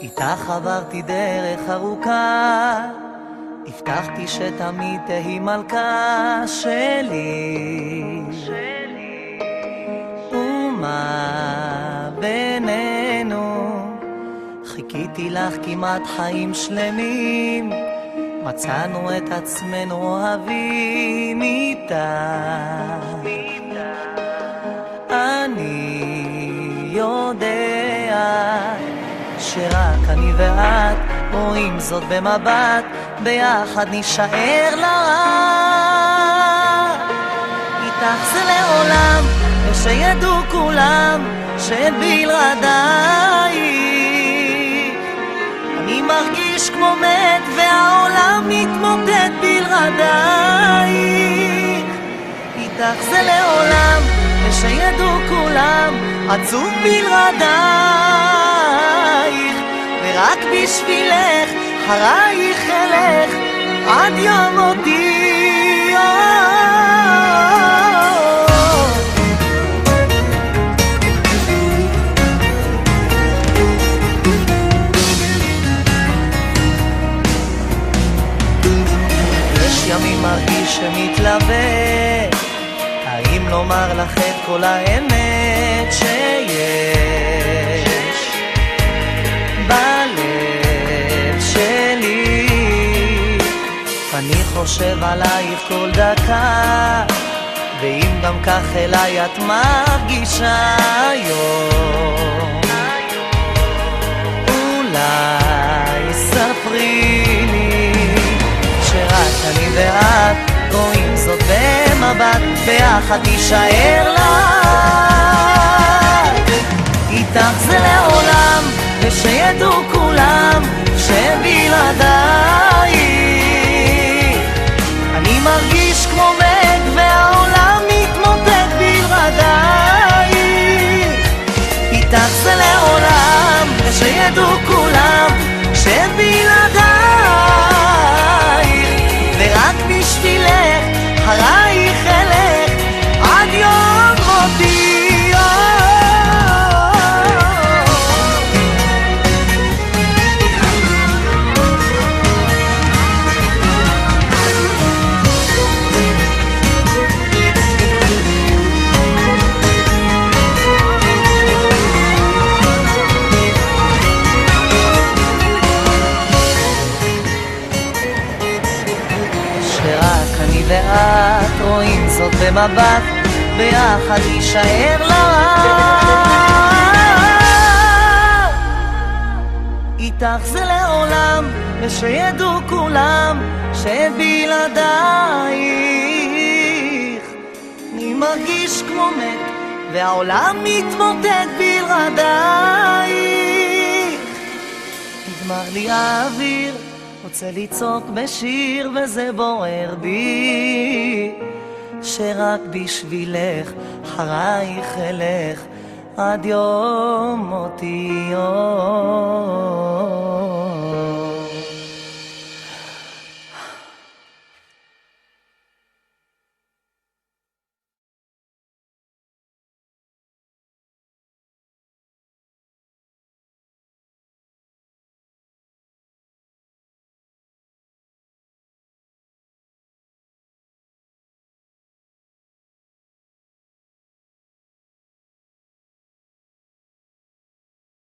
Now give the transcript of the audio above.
איתך עברתי דרך ארוכה, הבטחתי שתמיד תהי מלכה שלי. ומה בינינו, חיכיתי לך כמעט חיים שלמים, מצאנו את עצמנו אוהבים איתך. אני יודע שרק אני ואת רואים זאת במבט, ביחד נשאר לעד. איתך זה לעולם, ושידעו כולם שבלעדייך אני מרגיש כמו מת והעולם מתמוטט בלעדייך. איתך זה לעולם, ושידעו כולם עצוב בלעדייך, ורק בשבילך אחרייך אלך עד יום מותי. יש ימים מרגיש שמתלווה, האם לומר לך את כל האמת שיש בלב שלי? אני חושב עלייך כל דקה, ואם גם כך אליי את מרגישה היום, אולי ספרי לי שרק אני ואת רואים זאת במבט, ביחד נשאר לעד. איתך זה לעולם, ושידעו כולם שבלעדייך אני מרגיש כמו מת והעולם מתמוטט בלעדייך. איתך זה לעולם, ושידעו כולם שבלעדייך, ורק בשבילך אחרייך אלך עד יום מותי. שרק אני ואת רואים זאת במבט, ביחד נשאר לעד. איתך זה לעולם, ושידעו כולם שבלעדייך אני מרגיש כמו מת והעולם מתמוטט בלעדייך. נגמר לי האוויר, רוצה לצעוק בשיר וזה בוער בי, שרק בשבילך אחרייך אלך עד יום מותי.